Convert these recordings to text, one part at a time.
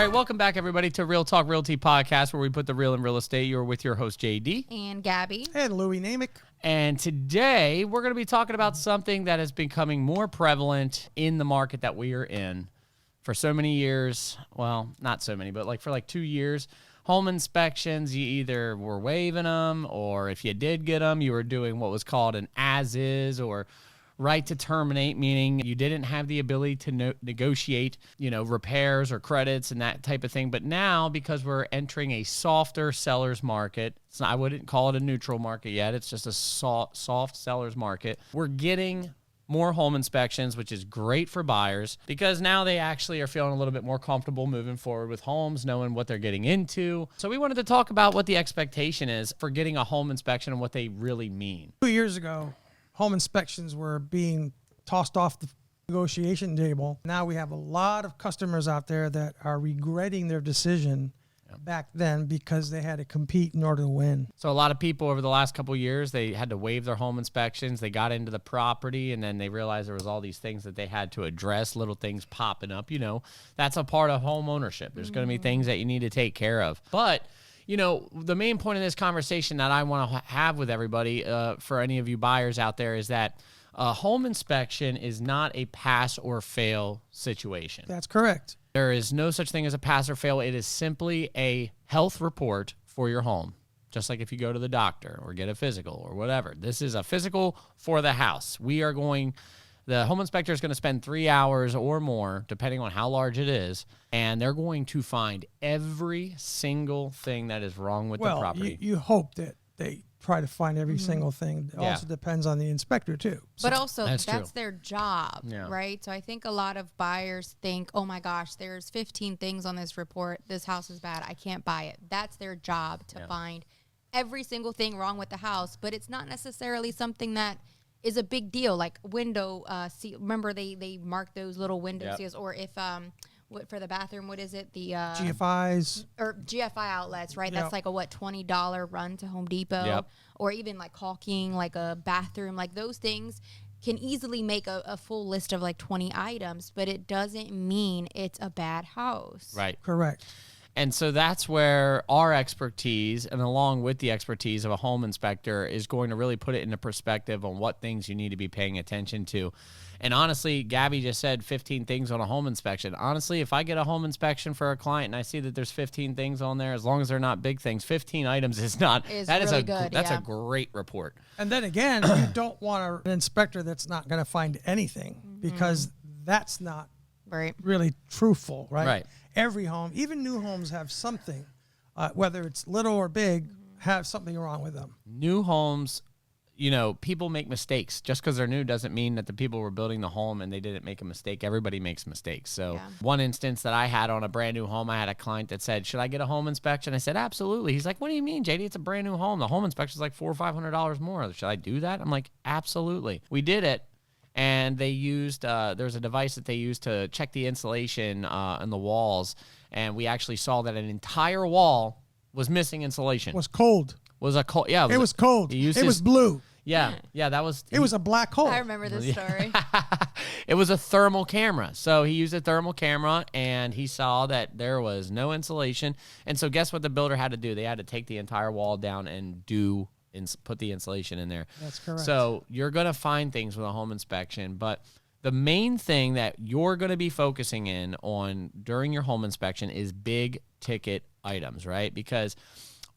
All right, welcome back, everybody, to Real Talk Realty Podcast, where we put the real in real estate. You're with your host, JD. And Gabby. And Louie Namick. And today, we're going to be talking about something that is becoming more prevalent in the market that we are in. For so many years, well, not so many, but for 2 years, home inspections, you either were waiving them, or if you did get them, you were doing what was called an as-is or right to terminate, meaning you didn't have the ability to negotiate, repairs or credits and that type of thing. But now, because we're entering a softer seller's market, I wouldn't call it a neutral market yet. It's just a soft seller's market. We're getting more home inspections, which is great for buyers because now they actually are feeling a little bit more comfortable moving forward with homes, knowing what they're getting into. So we wanted to talk about what the expectation is for getting a home inspection and what they really mean. 2 years ago, home inspections were being tossed off the negotiation table. Now we have a lot of customers out there that are regretting their decision back then because they had to compete in order to win. So a lot of people over the last couple of years, they had to waive their home inspections. They got into the property, and then they realized there was all these things that they had to address, little things popping up. That's a part of home ownership. There's going to be things that you need to take care of. But the main point of this conversation that I want to have with everybody, for any of you buyers out there, is that a home inspection is not a pass or fail situation. That's correct. There is no such thing as a pass or fail. It is simply a health report for your home. Just like if you go to the doctor or get a physical or whatever. This is a physical for the house. The home inspector is going to spend 3 hours or more, depending on how large it is, and they're going to find every single thing that is wrong with the property. You hope that they try to find every single thing. It also depends on the inspector, too. But also, that's true. their job, right? So I think a lot of buyers think, oh my gosh, there's 15 things on this report. This house is bad. I can't buy it. That's their job to find every single thing wrong with the house. But it's not necessarily something that is a big deal, like window seal. Remember, they mark those little window seals, or if for the bathroom, what is it? The GFIs or GFI outlets, right? That's like a $20 run to Home Depot, or even like caulking, like a bathroom, like those things can easily make a full list of 20 items, but it doesn't mean it's a bad house. Right. Correct. And so that's where our expertise, and along with the expertise of a home inspector, is going to really put it into perspective on what things you need to be paying attention to. And honestly, Gabby just said 15 things on a home inspection. Honestly, if I get a home inspection for a client and I see that there's 15 things on there, as long as they're not big things, 15 items is not. That's a great report. And then again, you don't want an inspector that's not going to find anything because that's not really truthful, right? Right. Every home, even new homes, have something, whether it's little or big, have something wrong with them. New homes, people make mistakes. Just because they're new doesn't mean that the people were building the home and they didn't make a mistake. Everybody makes mistakes. So one instance that I had on a brand new home, I had a client that said, should I get a home inspection? I said, absolutely. He's like, what do you mean, JD? It's a brand new home. The home inspection is like $400 or $500 more. Should I do that? I'm like, absolutely. We did it. And they used, there's a device that they used to check the insulation on the walls. And we actually saw that an entire wall was missing insulation. Was cold. Was a cold, yeah. It was cold. It was blue. Yeah, that was. It was a black hole. I remember this story. It was a thermal camera. So he used a thermal camera, and he saw that there was no insulation. And so guess what the builder had to do? They had to take the entire wall down and put the insulation in there. That's correct. So you're going to find things with a home inspection, but the main thing that you're going to be focusing in on during your home inspection is big ticket items, right? Because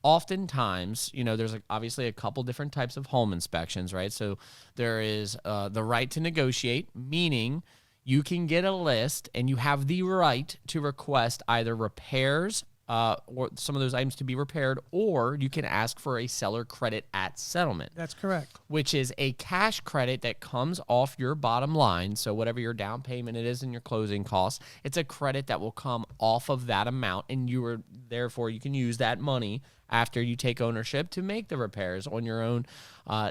oftentimes, there's obviously a couple different types of home inspections, right? So there is the right to negotiate, meaning you can get a list and you have the right to request either repairs or some of those items to be repaired, or you can ask for a seller credit at settlement. That's correct. Which is a cash credit that comes off your bottom line. So whatever your down payment it is and your closing costs, it's a credit that will come off of that amount, and therefore you can use that money after you take ownership to make the repairs on your own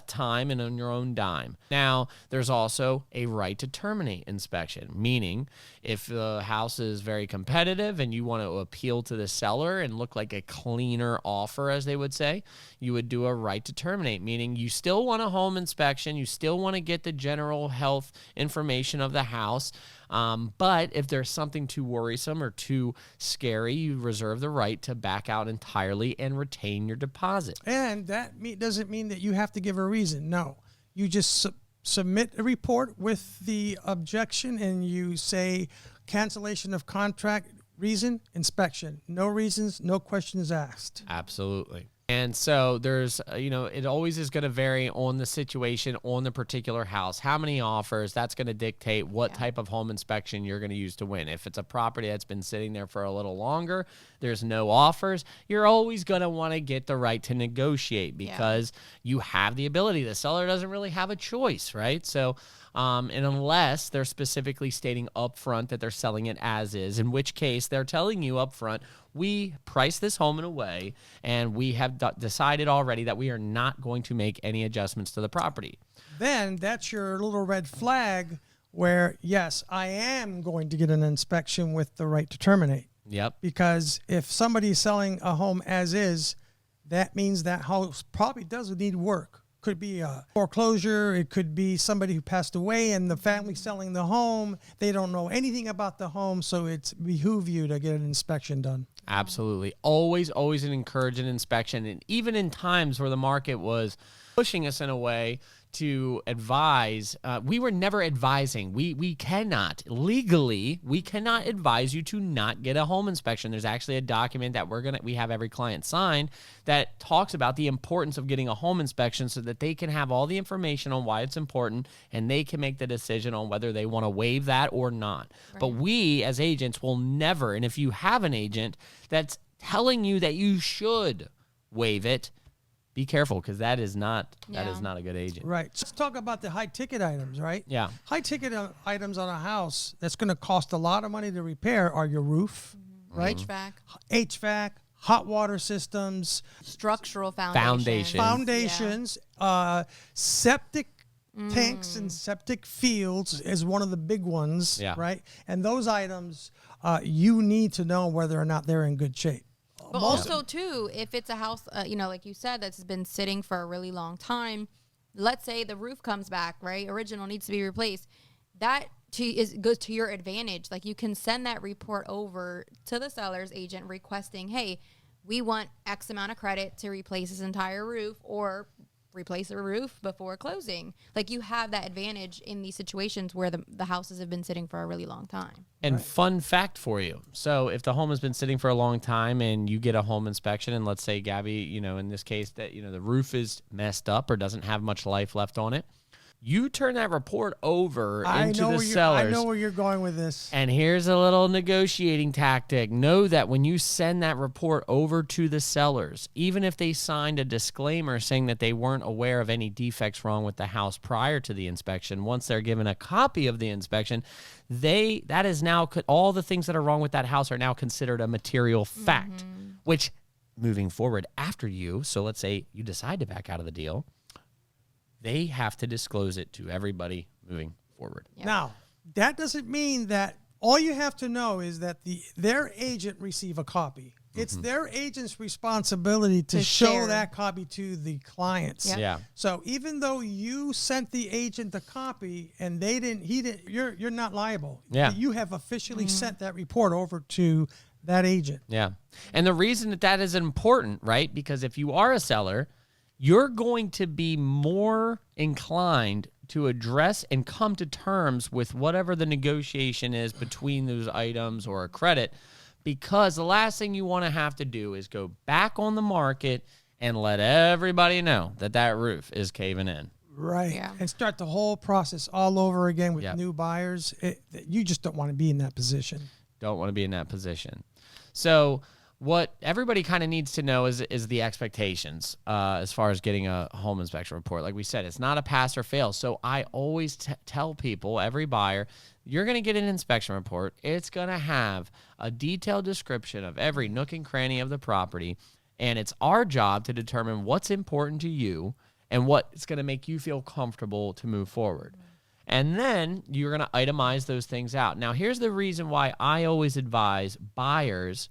time and on your own dime. Now, there's also a right to terminate inspection, meaning if the house is very competitive and you want to appeal to the seller and look like a cleaner offer, as they would say, you would do a right to terminate, meaning you still want a home inspection, you still want to get the general health information of the house, But if there's something too worrisome or too scary, you reserve the right to back out entirely and retain your deposit. And that doesn't mean that you have to give a reason. No, you just submit a report with the objection and you say cancellation of contract, reason, inspection. No reasons, no questions asked. Absolutely. And so there's, it always is going to vary on the situation, on the particular house. How many offers, that's going to dictate what type of home inspection you're going to use to win. If it's a property that's been sitting there for a little longer, there's no offers, you're always going to want to get the right to negotiate because you have the ability. The seller doesn't really have a choice, right? So, and unless they're specifically stating up front that they're selling it as is, in which case they're telling you up front, we price this home in a way, and we have decided already that we are not going to make any adjustments to the property. Then that's your little red flag where, yes, I am going to get an inspection with the right to terminate. Yep. Because if somebody's selling a home as is, that means that house probably does need work. Could be a foreclosure. It could be somebody who passed away and the family selling the home. They don't know anything about the home, so it's behoove you to get an inspection done. Absolutely. Always encourage an inspection. And even in times where the market was pushing us in a way to advise, we were never advising. We cannot, legally, we cannot advise you to not get a home inspection. There's actually a document that we have every client sign that talks about the importance of getting a home inspection so that they can have all the information on why it's important and they can make the decision on whether they want to waive that or not. Right. But we as agents will never, and if you have an agent that's telling you that you should waive it, be careful, because that is not a good agent. Right. Let's talk about the high ticket items, right? Yeah. High ticket items on a house that's going to cost a lot of money to repair are your roof, right? HVAC, hot water systems, structural foundations, septic tanks and septic fields is one of the big ones, right? And those items, you need to know whether or not they're in good shape. But also, too, if it's a house, like you said, that's been sitting for a really long time, let's say the roof comes back, right? Original needs to be replaced. That goes to your advantage. Like, you can send that report over to the seller's agent requesting, hey, we want X amount of credit to replace this entire roof or replace the roof before closing. Like, you have that advantage in these situations where the houses have been sitting for a really long time. And fun fact for you. So if the home has been sitting for a long time and you get a home inspection, and let's say, Gabby, in this case that, the roof is messed up or doesn't have much life left on it, you turn that report over into the sellers. I know where you're going with this. And here's a little negotiating tactic. Know that when you send that report over to the sellers, even if they signed a disclaimer saying that they weren't aware of any defects wrong with the house prior to the inspection, once they're given a copy of the inspection, that is now, all the things that are wrong with that house are now considered a material fact, which moving forward after so let's say you decide to back out of the deal, they have to disclose it to everybody moving forward. Yep. Now, that doesn't mean that all you have to know is that their agent receive a copy. It's their agent's responsibility to show that copy to the clients. Yep. Yeah. So even though you sent the agent the copy and he didn't, you're not liable. Yeah. You have officially sent that report over to that agent. Yeah. And the reason that is important, right? Because if you are a seller, you're going to be more inclined to address and come to terms with whatever the negotiation is between those items or a credit, because the last thing you want to have to do is go back on the market and let everybody know that roof is caving in. Right. Yeah. And start the whole process all over again with new buyers. You just don't want to be in that position. Don't want to be in that position. So what everybody kind of needs to know is the expectations as far as getting a home inspection report. Like we said, it's not a pass or fail. So I always tell people, every buyer, you're going to get an inspection report. It's going to have a detailed description of every nook and cranny of the property. And it's our job to determine what's important to you and what's going to make you feel comfortable to move forward. And then you're going to itemize those things out. Now, here's the reason why I always advise buyers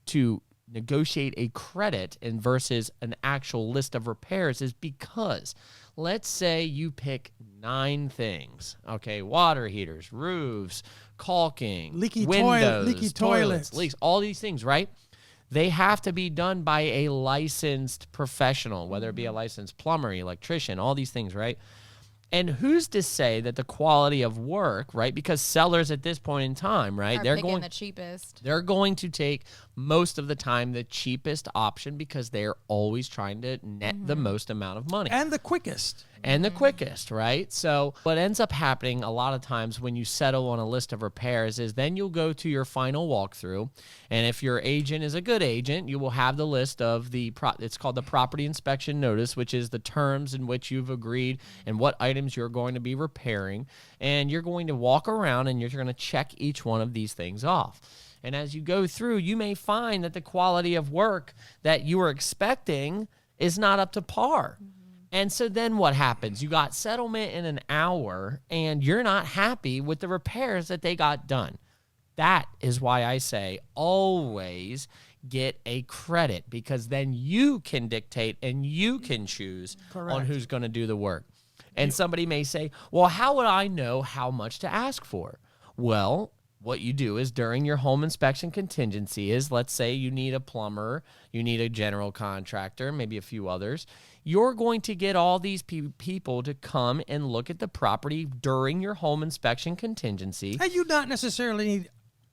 to negotiate a credit versus an actual list of repairs is because let's say you pick 9 things, okay, water heaters, roofs, caulking, leaky windows, toilets, leaks, all these things, right? They have to be done by a licensed professional, whether it be a licensed plumber, electrician, all these things, right? And who's to say that the quality of work, right? Because sellers at this point in time, right? They're picking the cheapest. They're going to take most of the time the cheapest option because they're always trying to net the most amount of money. And the quickest. And the quickest, right? So what ends up happening a lot of times when you settle on a list of repairs is then you'll go to your final walkthrough. And if your agent is a good agent, you will have the list of it's called the property inspection notice, which is the terms in which you've agreed and what items you're going to be repairing. And you're going to walk around and you're going to check each one of these things off. And as you go through, you may find that the quality of work that you were expecting is not up to par. And so then what happens? You got settlement in an hour and you're not happy with the repairs that they got done. That is why I say always get a credit, because then you can dictate and you can choose on who's going to do the work. And somebody may say, well, how would I know how much to ask for? Well, what you do is during your home inspection contingency is, let's say you need a plumber, you need a general contractor, maybe a few others. You're going to get all these people to come and look at the property during your home inspection contingency. And you not necessarily need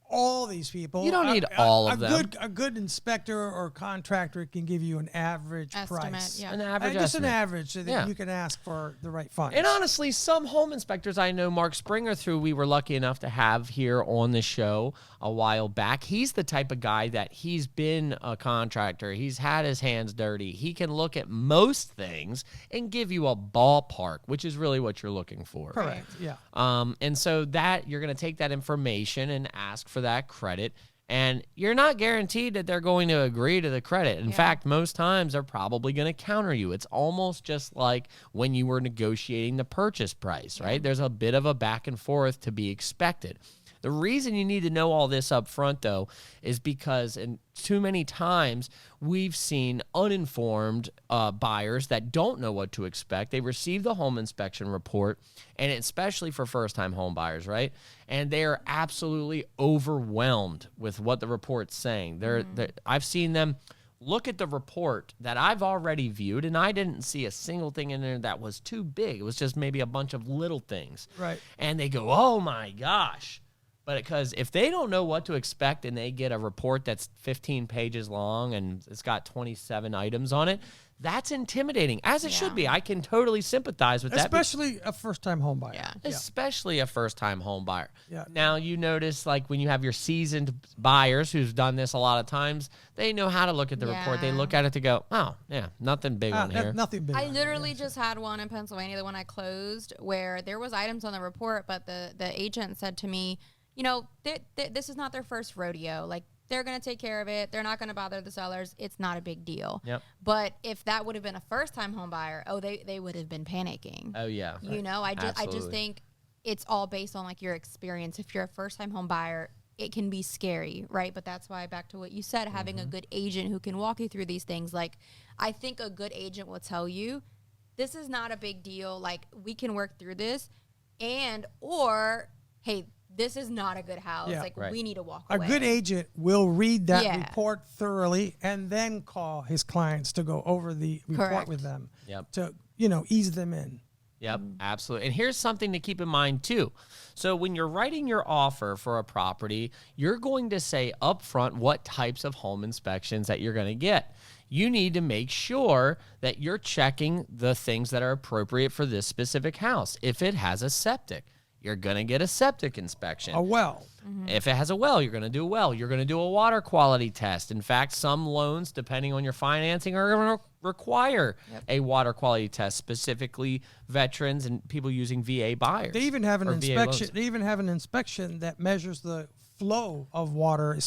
all these people. You don't need all of them. A good inspector or contractor can give you an average price. Yeah. An average Just estimate. an average so that you can ask for the right funds. And honestly, some home inspectors I know, Mark Springer, we were lucky enough to have here on the show a while back. He's the type of guy that he's been a contractor. He's had his hands dirty. He can look at most things and give you a ballpark, which is really what you're looking for. Correct, yeah. And so that you're going to take that information and ask for that credit. And you're not guaranteed that they're going to agree to the credit. In fact, most times they're probably going to counter you. It's almost just like when you were negotiating the purchase price, right? There's a bit of a back and forth to be expected. The reason you need to know all this up front, though, is because too many times we've seen uninformed buyers that don't know what to expect. They receive the home inspection report, and especially for first-time home buyers, right? And they are absolutely overwhelmed with what the report's saying. I've seen them look at the report that I've already viewed, and I didn't see a single thing in there that was too big. It was just maybe a bunch of little things. Right. And they go, oh, my gosh. But because if they don't know what to expect and they get a report that's 15 pages long and it's got 27 items on it, that's intimidating, as it should be. I can totally sympathize with that. Especially a first-time home buyer. Yeah. Especially a first-time home buyer. Yeah. Now, you notice, like, when you have your seasoned buyers who's done this a lot of times, they know how to look at the report. They look at it to go, oh, yeah, nothing big on here. Nothing big. I literally just had one in Pennsylvania, the one I closed, where there was items on the report, but the agent said to me, you know, this is not their first rodeo. Like, they're going to take care of it. They're not going to bother the sellers. It's not a big deal. Yep. But if that would have been a first-time home buyer, they would have been panicking. Oh, yeah. You know, I just think it's all based on, like, your experience. If you're a first-time home buyer, it can be scary, right? But that's why, back to what you said, having a good agent who can walk you through these things. Like, I think a good agent will tell you, this is not a big deal. Like, we can work through this. Or, hey, this is not a good house. Yeah. Like, we need to walk A away. good agent will read that report thoroughly and then call his clients to go over the report with them to, ease them in. Yep, absolutely. And here's something to keep in mind, too. So when you're writing your offer for a property, you're going to say up front what types of home inspections that you're going to get. You need to make sure that you're checking the things that are appropriate for this specific house. If it has a septic, you're going to get a septic inspection. A well. If it has a well, you're going to do a well. You're going to do a water quality test. In fact, some loans, depending on your financing, are going to require a water quality test, specifically veterans and people using VA buyers. They even have an inspection. VA They even have an inspection that measures the flow of water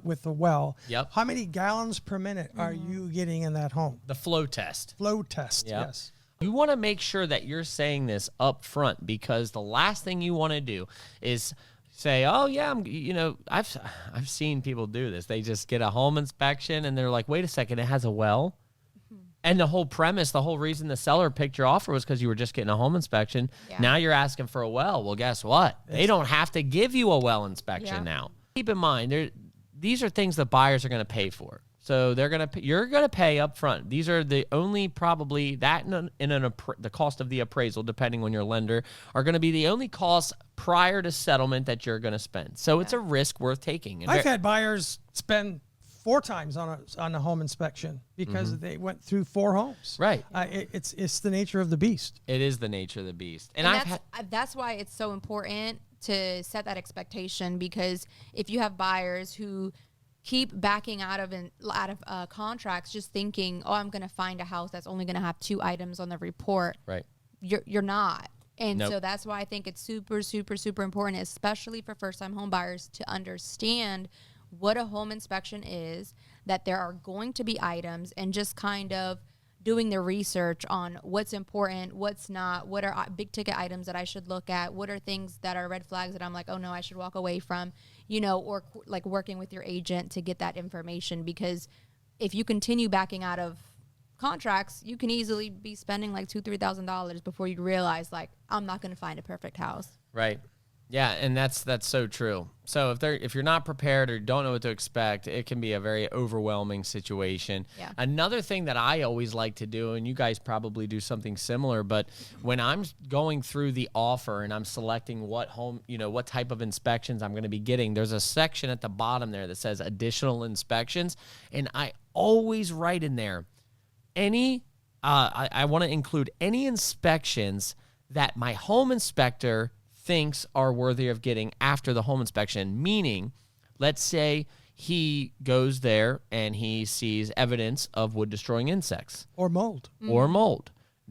with the well. Yep. How many gallons per minute are you getting in that home? The flow test. Flow test, Yep. yes. You want to make sure that you're saying this up front, because the last thing you want to do is say, oh, yeah, I've seen people do this. They just get a home inspection and they're like, wait a second, it has a well? And the whole premise, the whole reason the seller picked your offer was because you were just getting a home inspection. Yeah. Now you're asking for a well. Well, guess what? They don't have to give you a well inspection now. Keep in mind, these are things that buyers are going to pay for. So you're going to pay up front. These are the only probably that the cost of the appraisal, depending on your lender, are going to be the only costs prior to settlement that you're going to spend. So it's a risk worth taking. And I've had buyers spend 4 times on a home inspection because they went through 4 homes. Right. It's the nature of the beast. It is the nature of the beast. And that's why it's so important to set that expectation, because if you have buyers who keep backing out of contracts, just thinking, oh, I'm going to find a house that's only going to have 2 items on the report. Right. You're not. And Nope. so that's why I think it's super, super, super important, especially for first-time home buyers, to understand what a home inspection is, that there are going to be items, and just kind of doing the research on what's important, what's not, what are big ticket items that I should look at, what are things that are red flags that I'm like, oh no, I should walk away from, or like working with your agent to get that information. Because if you continue backing out of contracts, you can easily be spending like $2,000-$3,000 before you realize, like, I'm not going to find a perfect house. Right. Yeah, and that's so true. So if you're not prepared or don't know what to expect, it can be a very overwhelming situation. Yeah. Another thing that I always like to do, and you guys probably do something similar, but when I'm going through the offer and I'm selecting what type of inspections I'm going to be getting, there's a section at the bottom there that says additional inspections, and I always write in there I want to include any inspections that my home inspector thinks are worthy of getting after the home inspection. Meaning, let's say he goes there and he sees evidence of wood destroying insects Or mold.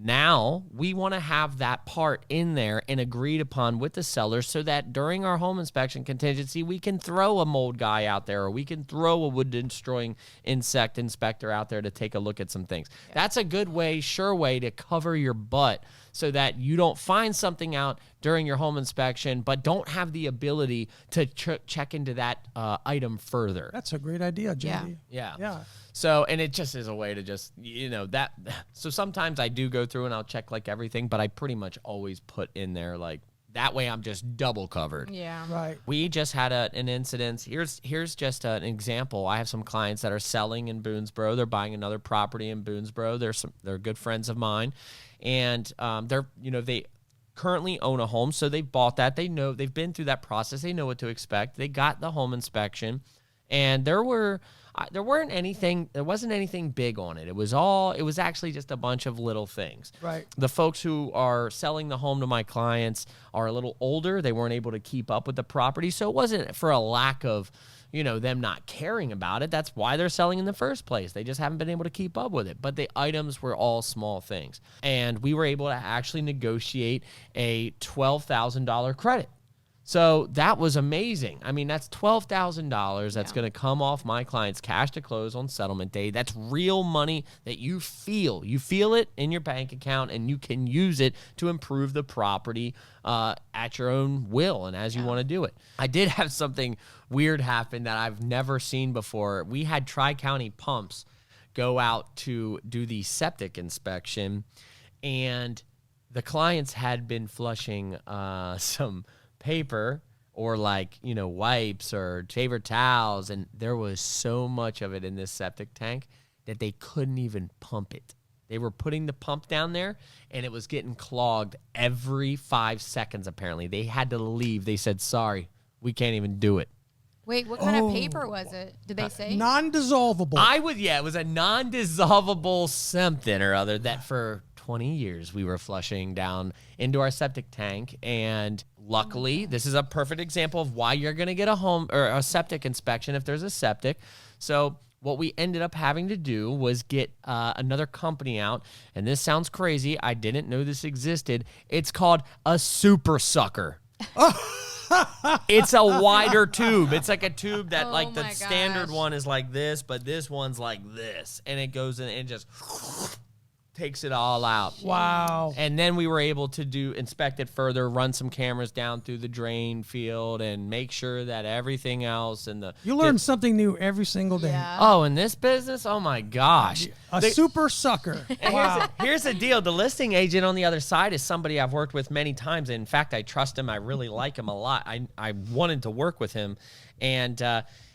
Now we want to have that part in there and agreed upon with the seller, so that during our home inspection contingency, we can throw a mold guy out there, or we can throw a wood destroying insect inspector out there to take a look at some things. Yeah. That's a good way, sure way to cover your butt, so that you don't find something out during your home inspection, but don't have the ability to check into that item further. That's a great idea, JD. Yeah. So, and it just is a way to just, that. So sometimes I do go through and I'll check like everything, but I pretty much always put in there like, that way I'm just double covered. Yeah. Right. We just had an incident. Here's just an example. I have some clients that are selling in Boonesboro. They're buying another property in Boonesboro. They're good friends of mine, and they currently own a home, so they bought that. They know, they've been through that process. They know what to expect. They got the home inspection, and there wasn't anything big on it. It was actually just a bunch of little things. Right. The folks who are selling the home to my clients are a little older. They weren't able to keep up with the property. So it wasn't for a lack of, them not caring about it. That's why they're selling in the first place. They just haven't been able to keep up with it. But the items were all small things. And we were able to actually negotiate a $12,000 credit. So that was amazing. I mean, that's $12,000 that's going to come off my client's cash to close on settlement day. That's real money that you feel. You feel it in your bank account, and you can use it to improve the property at your own will and as you want to do it. I did have something weird happen that I've never seen before. We had Tri-County Pumps go out to do the septic inspection, and the clients had been flushing some paper or wipes or paper towels, and there was so much of it in this septic tank that they couldn't even pump it. They were putting the pump down there, and it was getting clogged every 5 seconds, apparently. They had to leave. They said, sorry, we can't even do it. Wait, what kind of paper was it? Did they say? Non-dissolvable. It was a non-dissolvable something or other that for 20 years we were flushing down into our septic tank, and luckily this is a perfect example of why you're going to get a home or a septic inspection if there's a septic. So what we ended up having to do was get another company out, and this sounds crazy, I didn't know this existed. It's called a super sucker. It's a wider tube. It's like a tube that the standard one is like this, but this one's like this, and it goes in and just takes it all out. Wow. And then we were able to inspect it further, run some cameras down through the drain field, and make sure that everything else and You learn something new every single day. Yeah. Oh, in this business, oh my gosh. Super sucker. Wow. Here's the deal. The listing agent on the other side is somebody I've worked with many times. In fact, I trust him. I really like him a lot. I wanted to work with him. And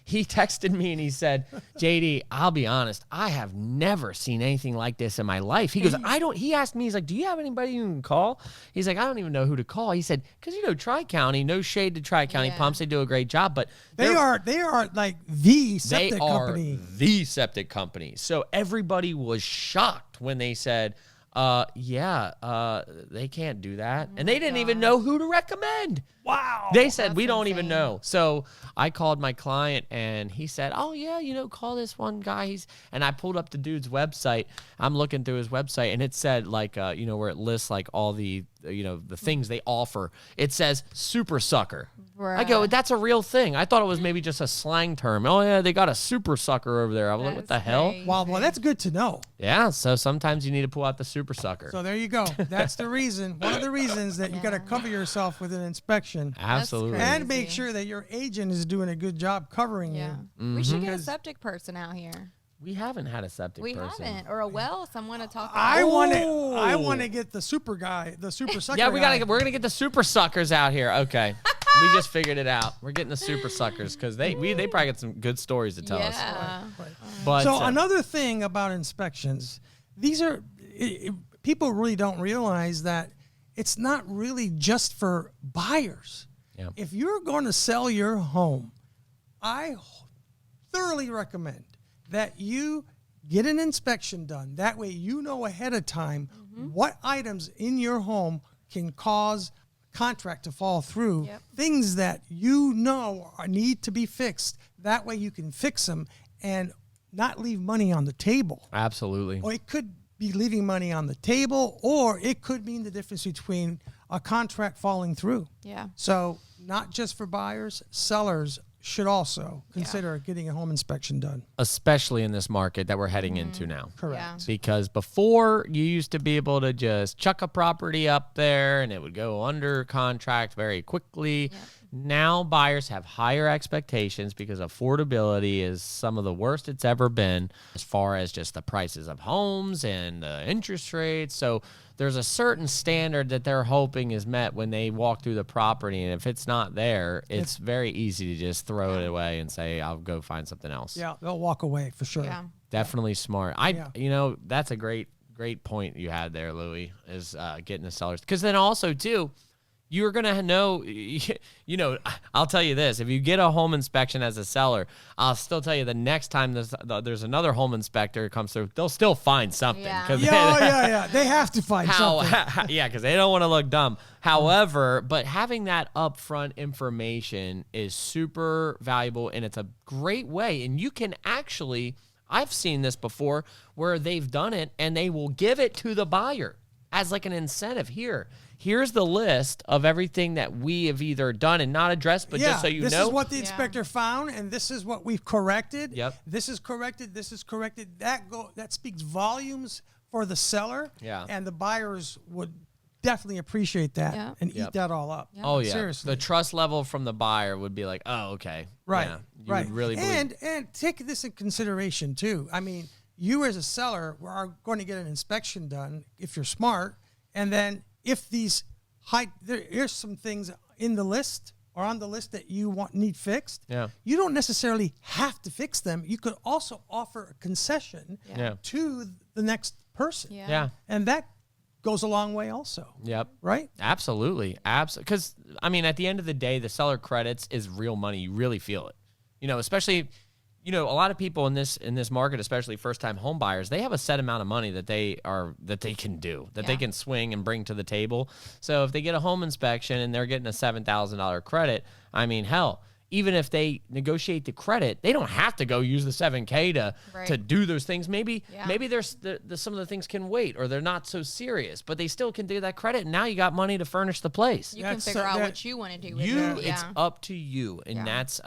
he texted me and he said, JD, I'll be honest, I have never seen anything like this in my life. He goes, he asked me, he's like, do you have anybody you can call? He's like, I don't even know who to call. He said, because, Tri-County, no shade to Tri-County Pumps, they do a great job, but they are like the septic company. The septic company. So everybody was shocked when they said, they can't do that. And they didn't even know who to recommend. Wow. They said, we don't even know. So I called my client and he said, oh yeah, call this one guy. And I pulled up the dude's website. I'm looking through his website and it said like, where it lists like all the, the things they offer. It says super sucker. Bruh. I go, that's a real thing. I thought it was maybe just a slang term. Oh yeah, they got a super sucker over there. I was like, what the hell? Crazy. Well, that's good to know. Yeah, so sometimes you need to pull out the super sucker. So there you go. That's the reason. One of the reasons that you got to cover yourself with an inspection. Absolutely. That's And make sure that your agent is doing a good job covering you. We should get a septic person out here. We haven't had a septic person. We haven't. Or a well, someone to talk about. I want to get the super guy, the super sucker. Yeah, we're guy. gonna get the super suckers out here. Okay, we just figured it out. We're getting the super suckers because they probably got some good stories to tell us. Right. But So another thing about inspections, these are people really don't realize that it's not really just for buyers. Yeah. If you're going to sell your home, I thoroughly recommend that you get an inspection done. That way you know ahead of time what items in your home can cause a contract to fall through, things that need to be fixed. That way you can fix them and not leave money on the table. absolutely. Or it could be leaving money on the table, or it could mean the difference between a contract falling through. Yeah. So not just for buyers, sellers should also consider getting a home inspection done. Especially in this market that we're heading into now. Correct. Yeah. Because before you used to be able to just chuck a property up there and it would go under contract very quickly. Yep. Now buyers have higher expectations because affordability is some of the worst it's ever been as far as just the prices of homes and the interest rates. So there's a certain standard that they're hoping is met when they walk through the property. And if it's not there, it's very easy to just throw it away and say, I'll go find something else. Yeah, they'll walk away for sure. Yeah. Definitely smart. That's a great point you had there, Louie, is getting the sellers. Because then also, too, you're going to know, I'll tell you this. If you get a home inspection as a seller, I'll still tell you the next time there's another home inspector comes through, they'll still find something. Yeah. Yeah. They have to find something. Yeah, because they don't want to look dumb. However, but having that upfront information is super valuable, and it's a great way. And you can actually, I've seen this before, where they've done it, and they will give it to the buyer as like an incentive. Here's the list of everything that we have either done and not addressed, but just so you know. This is what the inspector found, and this is what we've corrected. Yep. This is corrected. This is corrected. That speaks volumes for the seller. Yeah. And the buyers would definitely appreciate that and eat that all up. Oh, yeah. Seriously. The trust level from the buyer would be like, oh, okay. Right. Yeah. You right. would really believe. And take this in consideration, too. I mean, you as a seller are going to get an inspection done if you're smart. And then if here's some things in the list or on the list that you need fixed. Yeah. You don't necessarily have to fix them. You could also offer a concession to the next person. Yeah. And that goes a long way also. Yep. Right? Absolutely. Because, I mean, at the end of the day, the seller credits is real money. You really feel it. Especially, a lot of people in this market, especially first-time home buyers, they have a set amount of money that they can do, that they can swing and bring to the table. So if they get a home inspection and they're getting a $7,000 credit, I mean, hell, even if they negotiate the credit, they don't have to go use the 7K to do those things. Maybe there's some of the things can wait, or they're not so serious, but they still can do that credit. And now you got money to furnish the place. You can figure out what you want to do with it. It's up to you, and that's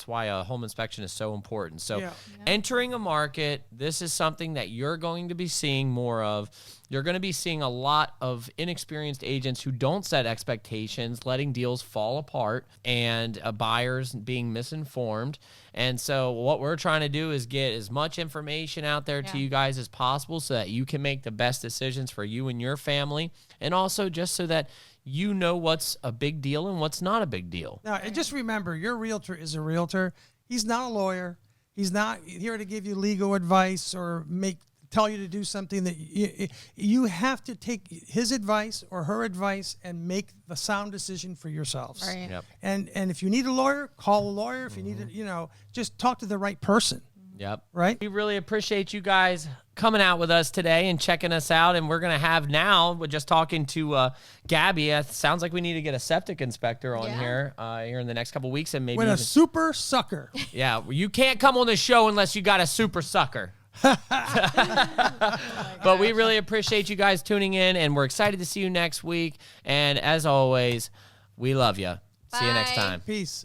why a home inspection is so important. So entering a market, this is something that you're going to be seeing more of. You're going to be seeing a lot of inexperienced agents who don't set expectations, letting deals fall apart, and buyers being misinformed. And so what we're trying to do is get as much information out there to you guys as possible so that you can make the best decisions for you and your family, and also just so that you know what's a big deal and what's not a big deal. Now, and just remember, your realtor is a realtor. He's not a lawyer. He's not here to give you legal advice or tell you to do something that you have to take his advice or her advice and make the sound decision for yourselves. Right. Yep. And if you need a lawyer, call a lawyer. If you need to, just talk to the right person. Yep. Right. We really appreciate you guys coming out with us today and checking us out. And we're going to have now, we're just talking to Gabby. It sounds like we need to get a septic inspector on here in the next couple of weeks. And maybe with a super sucker. Yeah. You can't come on the show unless you got a super sucker. But we really appreciate you guys tuning in, and we're excited to see you next week. And as always, we love you. See you next time. Peace.